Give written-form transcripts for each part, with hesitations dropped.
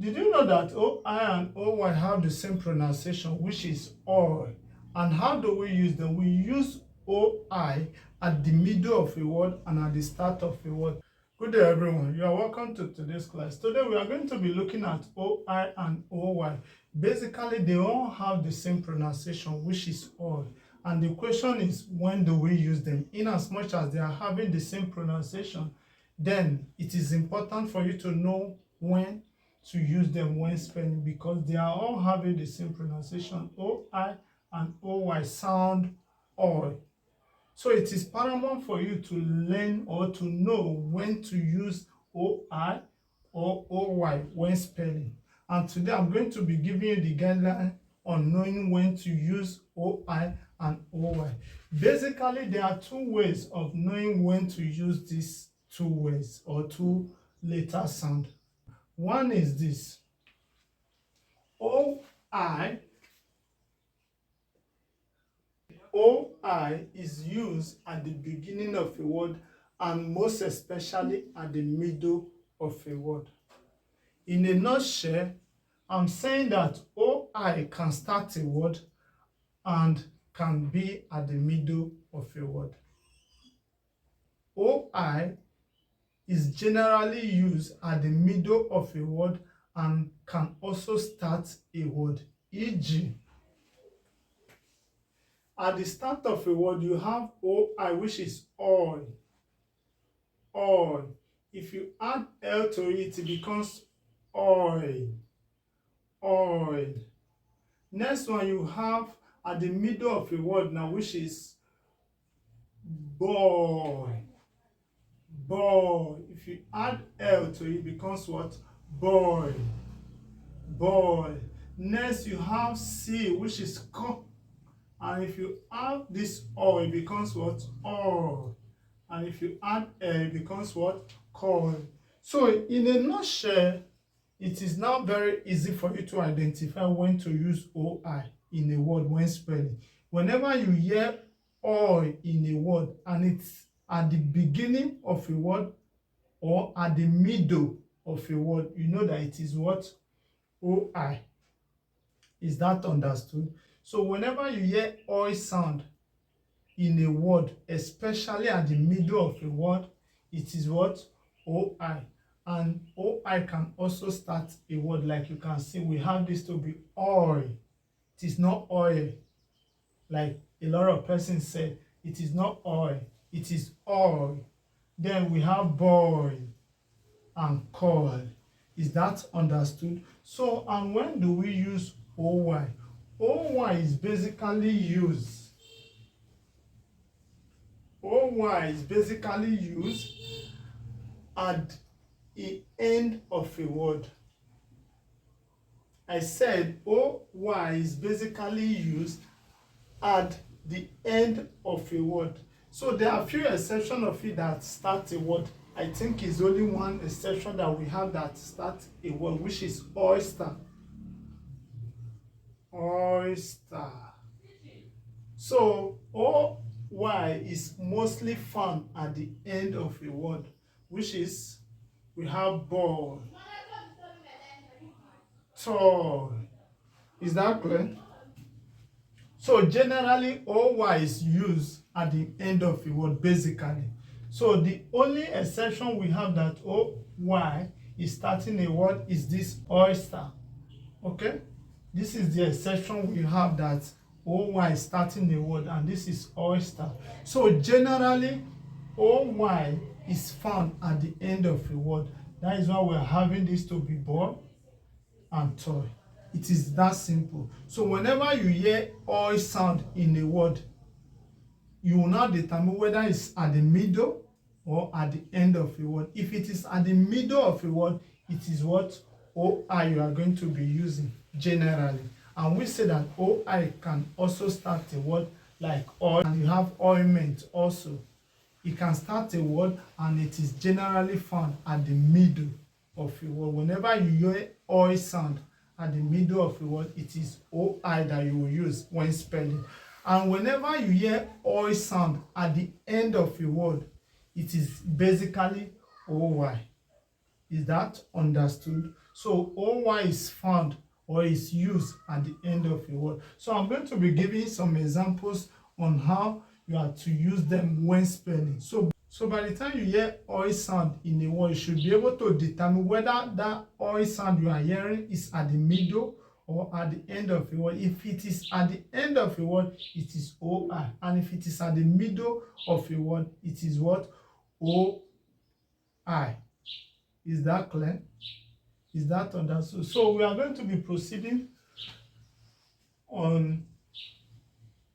Did you know that OI and OY have the same pronunciation, which is oil? And how do we use them? We use OI at the middle of a word and at the start of a word. Good day, everyone. You are welcome to today's class. Today, we are going to be looking at OI and OY. Basically, they all have the same pronunciation, which is oil. And the question is, when do we use them? In as much as they are having the same pronunciation, then it is important for you to know when to use them when spelling, because they are all having the same pronunciation. OI and OY sound oil. So it is paramount for you to learn or to know when to use OI or OY when spelling. And today I'm going to be giving you the guideline on knowing when to use OI and OY. Basically, there are two ways of knowing when to use these two words or two letter sound. One is this: OI. OI is used at the beginning of a word and most especially at the middle of a word. In a nutshell, I'm saying that OI can start a word and can be at the middle of a word. OI is generally used at the middle of a word and can also start a word. E.g., at the start of a word, you have OI, which is oil. Oil. If you add L to it, it becomes oil. Oil. Next one you have at the middle of a word now, which is boy. Boy. If you add L to it, it becomes what? Boy. Boy. Next you have C, which is co. And if you add this O, it becomes what? Oil. And if you add L, it becomes what? Coil. So in a nutshell, it is now very easy for you to identify when to use OI in a word when spelling. Whenever you hear oil in a word and it's at the beginning of a word or at the middle of a word, you know that it is what? OI. Is that understood? So whenever you hear oil sound in a word, especially at the middle of a word, it is what? OI. And OI can also start a word. Like you can see, we have this to be oil. It is not oil. Like a lot of persons say, it is not oil. It is oil. Then we have boy and coil. Is that understood? So, and when do we use OY? OY is basically used. OY is basically used at the end of a word. I said OY is basically used at the end of a word. So there are a few exceptions of it that start a word. I think it's only one exception that we have that start a word, which is oyster. Oyster. So OY is mostly found at the end of a word, which is we have ball, tall. Is that clear? So generally, OY is used at the end of a word, basically. So the only exception we have that OY is starting a word is this oyster. Okay? This is the exception we have that OY is starting a word, and this is oyster. So generally, OY is found at the end of a word. That is why we're having this to be ball and toy. It is that simple. So whenever you hear oil sound in a word, you will now determine whether it's at the middle or at the end of a word. If it is at the middle of a word, it is what? OI you are going to be using generally. And we say that OI can also start a word like oil, and you have ointment also. It can start a word and it is generally found at the middle of a word. Whenever you hear oil sound at the middle of a word, it is OI that you will use when spelling. And whenever you hear oil sound at the end of a word, it is basically OY. Is that understood? So OY is found or is used at the end of a word. So I'm going to be giving some examples on how you are to use them when spelling. So by the time you hear OI sound in a word, you should be able to determine whether that OI sound you are hearing is at the middle or at the end of a word. If it is at the end of a word, it is OI. And if it is at the middle of a word, it is what? OI. Is that clear? Is that understood? So we are going to be proceeding on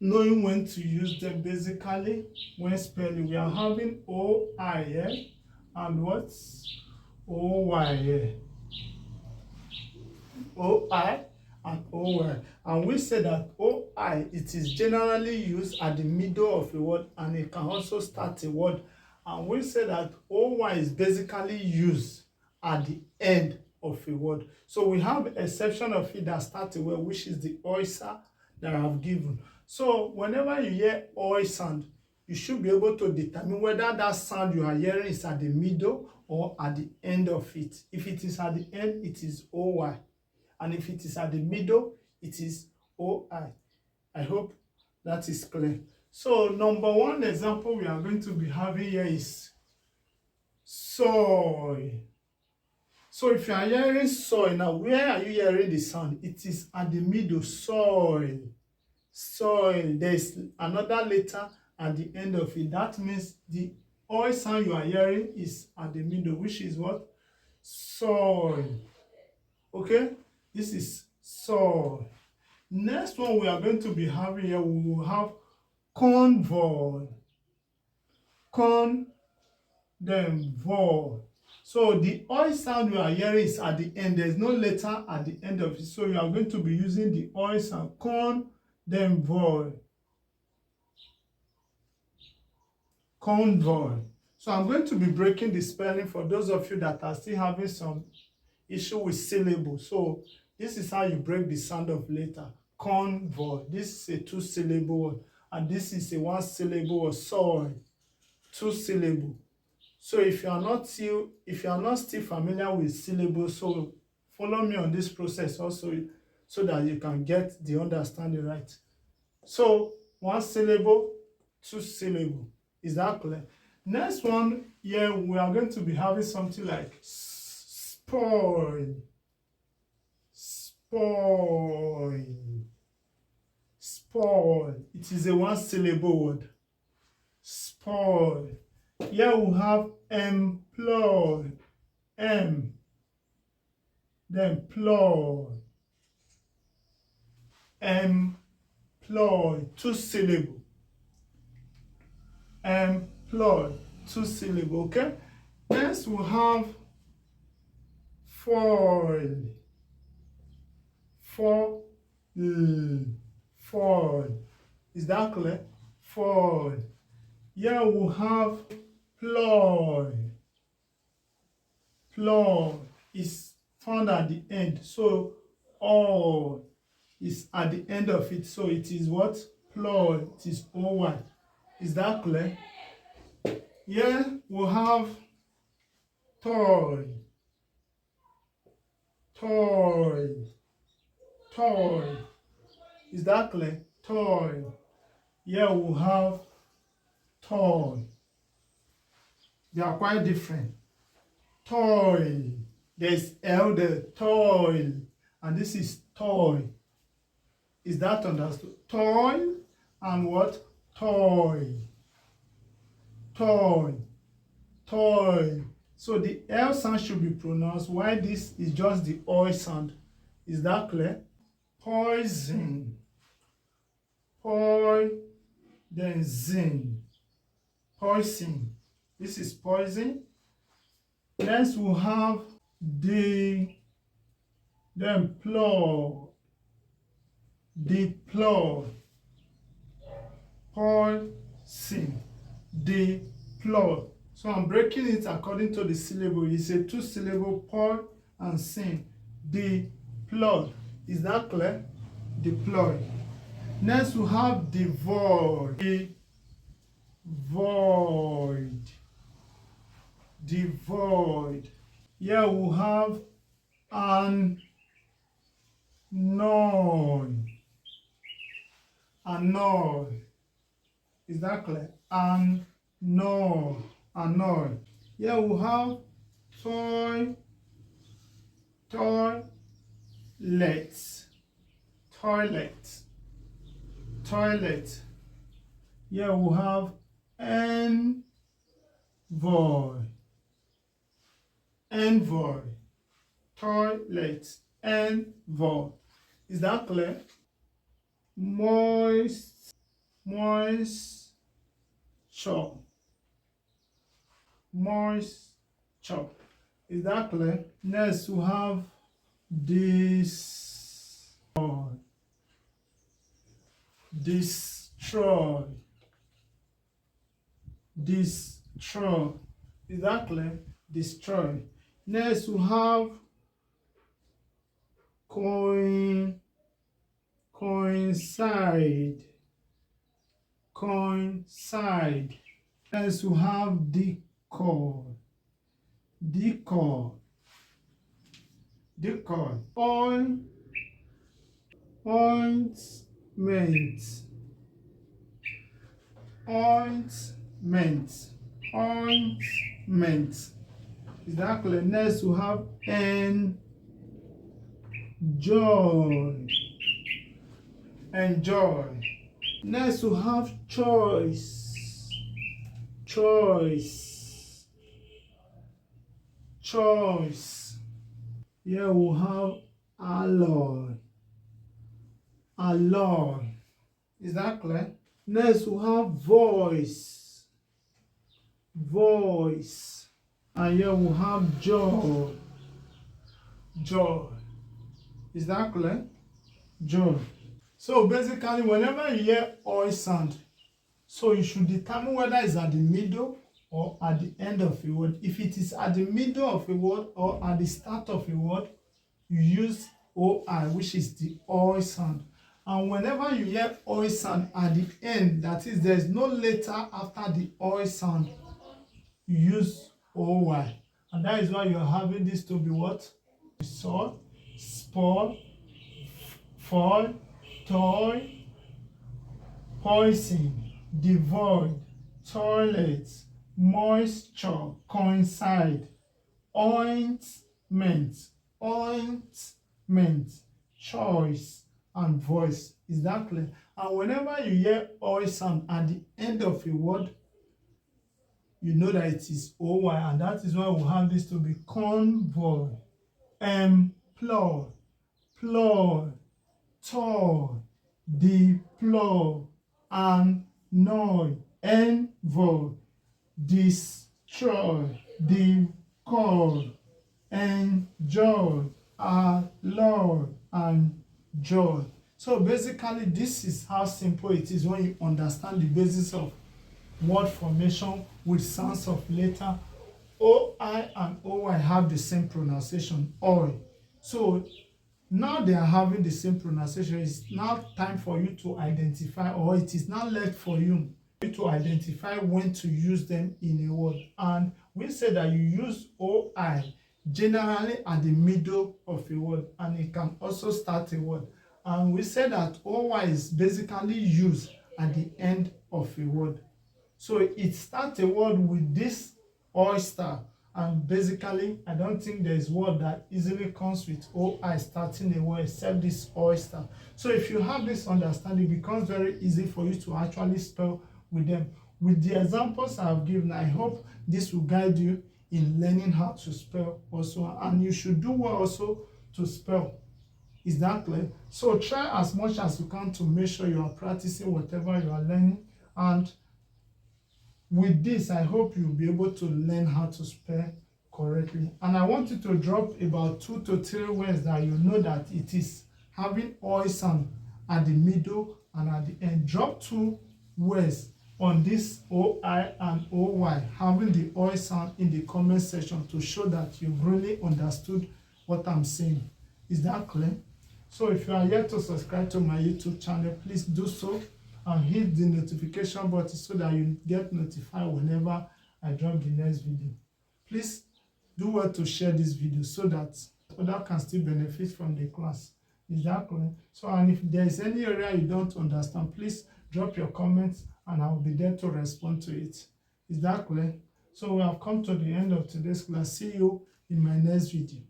knowing when to use them. Basically, when spelling, we are having OI here and what? OY here. OI and OY. And we say that OI, it is generally used at the middle of a word and it can also start a word. And we say that OY is basically used at the end of a word. So we have exception of it that starts a word, which is the oyster that I have given. So whenever you hear OI sound, you should be able to determine whether that sound you are hearing is at the middle or at the end of it. If it is at the end, it is OY. And if it is at the middle, it is OI. I hope that is clear. So number one example we are going to be having here is soy. So if you are hearing soy, now where are you hearing the sound? It is at the middle, soil. Soil. There is another letter at the end of it. That means the oil sound you are hearing is at the middle, which is what? Soil. Okay? This is soil. Next one we are going to be having here, we will have convoy. Con, then voy. So the oil sound you are hearing is at the end. There is no letter at the end of it. So you are going to be using the oil sound. Con, then voy. Convoy. So I'm going to be breaking the spelling for those of you that are still having some issue with syllables. So this is how you break the sound of letter. Convoy. This is a two-syllable word. And this is a one-syllable word. Soil. Two-syllable. So if you are not still familiar with syllables, so follow me on this process also so that you can get the understanding right. So one syllable, two syllable. Is that clear? Next one here, we are going to be having something like spoil. Spoil. Spoil. It is a one syllable word. Spoil. Here we have employ. Then ploy. Employ. Two syllable. Employ. Two syllable. Okay. Next we have foil. Foil. Foil. Is that clear? Foil. Here we have ploy. Ploy is found at the end. So all is at the end of it. So it is what? Ploy. It is OY. Is that clear? Here we have toy. Toy. Toy. Is that clear? Toy. Here we have toy. They are quite different. Toy. There's L there. Toy. And this is toy. Is that understood? Toy and what? Toy. Toy. Toy. So the L sound should be pronounced while this is just the O sound. Is that clear? Poison. Poi, then zin. Poison. This is poison. Next we'll have the, then plow. Deploy. Poison. Deploy. So I'm breaking it according to the syllable. It's a two-syllable poi and sin. Deploy. Is that clear? Deploy. Next we have devoid. Devoid. Devoid. Here we have annoy, annoy. Is that clear? Annoy, annoy. Here we have toy, toilet, toilet, toilet. Here we have envoy, envoy, toilet, envoy. Is that clear? Moist, moisture, moisture. Is that clear? Next we have destroy, destroy, destroy. Is that clear? Destroy. Next we have coincide, coincide. Next we have decor, decor, decor. Ointment, ointment, ointment. Is that clear? Next we have enjoy, enjoy. Next we have choice, choice, choice. Here we have alloy, alloy. Is that clear? Next we have voice, voice. And here we have joy, joy. Is that clear? Joy. So basically, whenever you hear oi sound, so you should determine whether it's at the middle or at the end of a word. If it is at the middle of a word or at the start of a word, you use oi, which is the oi sound. And whenever you hear oi sound at the end, that is, there is no letter after the oi sound, you use oy. And that is why you are having this to be what? Saw, spoil, fall, toy, poison, devoid, toilet, moisture, coincide, ointment, ointment, choice, and voice. Is that clear? And whenever you hear oi sound at the end of a word, you know that it is oy, and that is why we have this to be convoy, employ, ploy, toy, deploy, annoy, envoy, destroy, decor, enjoy, alloy, and joy. So basically, this is how simple it is when you understand the basis of word formation with sounds of letter. OI and OY have the same pronunciation, oi. So now they are having the same pronunciation. It's now time for you to identify, or it is now left for you to identify when to use them in a word. And we say that you use OI generally at the middle of a word, and it can also start a word. And we say that OY is basically used at the end of a word. So it starts a word with this oyster, and basically I don't think there's word that easily comes with OI starting a word except this oyster. So if you have this understanding, it becomes very easy for you to actually spell with them. With the examples I've given, I hope this will guide you in learning how to spell also, and you should do well also to spell. Is that clear? So try as much as you can to make sure you are practicing whatever you are learning, and with this, I hope you'll be able to learn how to spell correctly. And I want you to drop about 2 to 3 words that you know that it is having oi sound at the middle and at the end. Drop 2 words on this OI and OY having the oi sound in the comment section to show that you've really understood what I'm saying. Is that clear? So if you are yet to subscribe to my YouTube channel, please do so and hit the notification button so that you get notified whenever I drop the next video. Please do well to share this video so that Other can still benefit from the class. Is that clear? So, and if there is any area you don't understand, please drop your comments and I'll be there to respond to it. Is that clear? So we have come to the end of today's class. See you in my next video.